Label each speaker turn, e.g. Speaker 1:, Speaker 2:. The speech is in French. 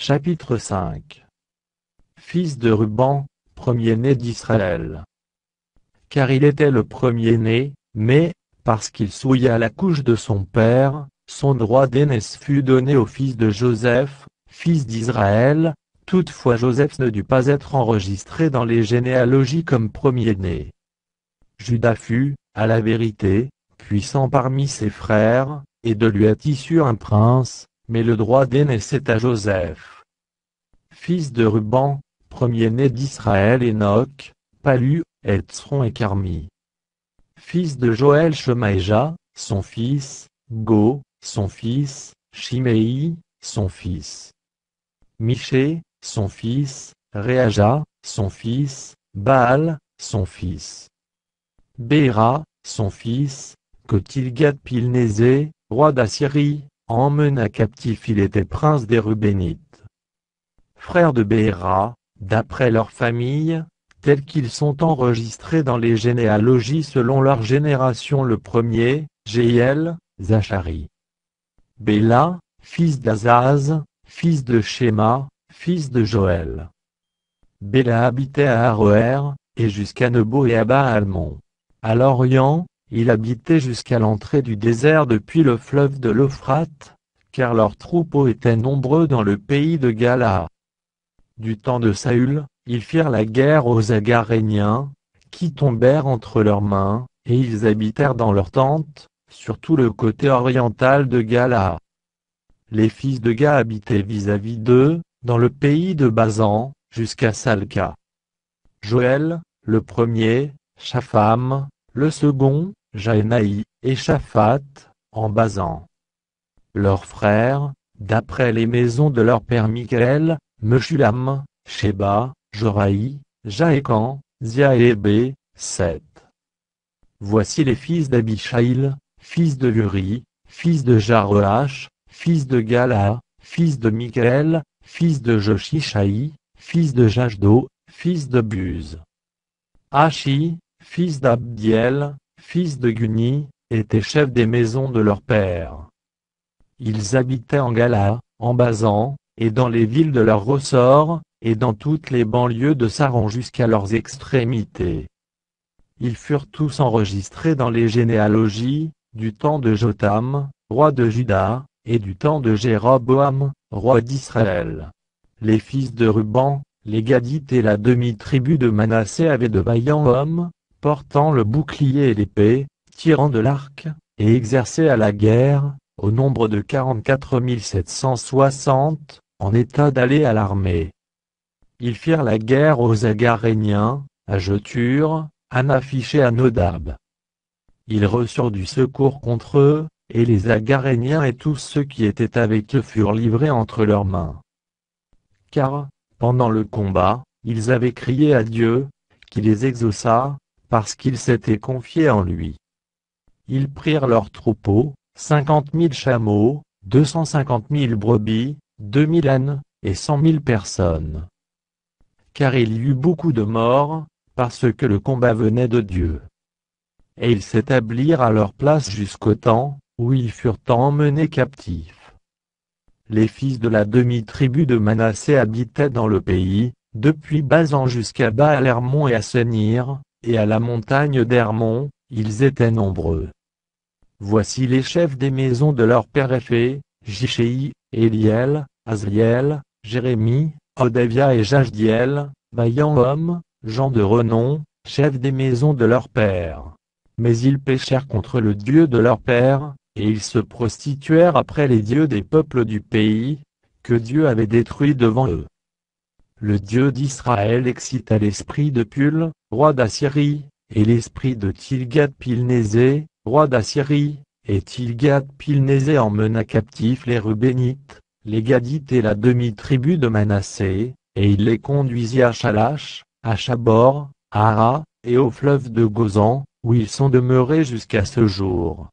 Speaker 1: Chapitre 5. Fils de Ruben, premier-né d'Israël. Car il était le premier-né, mais, parce qu'il souilla la couche de son père, son droit d'aînesse fut donné au fils de Joseph, fils d'Israël. Toutefois Joseph ne dut pas être enregistré dans les généalogies comme premier-né. Juda fut, à la vérité, puissant parmi ses frères, et de lui est issu un prince, mais le droit d'aînesse est à Joseph. Fils de Ruben, premier-né d'Israël Enoch, Palu, Hetzron et Carmi. Fils de Joël Shemaïja, son fils, Go, son fils, Shimei, son fils. Miché, son fils, Réaja, son fils, Baal, son fils. Béra, son fils, que Tilgat-Pilnésé, roi d'Assyrie, emmena captif. Il était prince des Rubénites. Frères de Béra, d'après leur famille, tels qu'ils sont enregistrés dans les généalogies selon leur génération. Le premier, Jéhiel, Zachari. Béla, fils d'Azaz, fils de Shéma, fils de Joël. Béla habitait à Aroër, et jusqu'à Nebo et à Baal-Mon. À l'Orient, il habitait jusqu'à l'entrée du désert depuis le fleuve de l'Euphrate, car leurs troupeaux étaient nombreux dans le pays de Galaad. Du temps de Saül, ils firent la guerre aux Agaréniens, qui tombèrent entre leurs mains, et ils habitèrent dans leurs tentes, sur tout le côté oriental de Galaad. Les fils de Ga habitaient vis-à-vis d'eux, dans le pays de Basan, jusqu'à Salca. Joël, le premier, Shapham, le second, Jaénaï, et Shaphat, en Basan. Leurs frères, d'après les maisons de leur père Michaël, Meshulam, Sheba, Joraï, Jaécan, Zia et Hébé, 7. Voici les fils d'Abishaïl, fils de Uri, fils de Jaroach, fils de Gala, fils de Michaël, fils de Joshishaï, fils de Jashdo, fils de Buz. Hachi, fils d'Abdiel, fils de Guni, étaient chefs des maisons de leur père. Ils habitaient en Gala, en Basan, et dans les villes de leur ressort, et dans toutes les banlieues de Saron jusqu'à leurs extrémités. Ils furent tous enregistrés dans les généalogies, du temps de Jotham, roi de Juda, et du temps de Jéroboam, roi d'Israël. Les fils de Ruben, les Gadites et la demi-tribu de Manassé avaient de vaillants hommes, portant le bouclier et l'épée, tirant de l'arc, et exerçaient à la guerre, au nombre de 44 760, en état d'aller à l'armée. Ils firent la guerre aux Agaréniens, à Jetur, à Naphish et à Nodab. Ils reçurent du secours contre eux, et les Agaréniens et tous ceux qui étaient avec eux furent livrés entre leurs mains. Car, pendant le combat, ils avaient crié à Dieu, qui les exauça, parce qu'ils s'étaient confiés en lui. Ils prirent leurs troupeaux, 50 000 chameaux, 250 000 brebis, 2 000 ânes, et 100 000 personnes. Car il y eut beaucoup de morts, parce que le combat venait de Dieu. Et ils s'établirent à leur place jusqu'au temps, où ils furent emmenés captifs. Les fils de la demi-tribu de Manassé habitaient dans le pays, depuis Basan jusqu'à Baal-Hermon et à Senir, et à la montagne d'Hermon, ils étaient nombreux. Voici les chefs des maisons de leur père Éphé, Jichéi, Éliel, Azriel, Jérémie, Odavia et Jachdiel, vaillants hommes, gens de renom, chefs des maisons de leur père. Mais ils péchèrent contre le Dieu de leur père, et ils se prostituèrent après les dieux des peuples du pays, que Dieu avait détruits devant eux. Le Dieu d'Israël excita l'esprit de Pul, roi d'Assyrie, et l'esprit de Tilgat-Pilnésé, roi d'Assyrie, et Tilgat-Pilnésé emmena captifs les Rubénites, les Gadites et la demi-tribu de Manassé, et il les conduisit à Chalach, à Chabor, à Hara, et au fleuve de Gozan, où ils sont demeurés jusqu'à ce jour.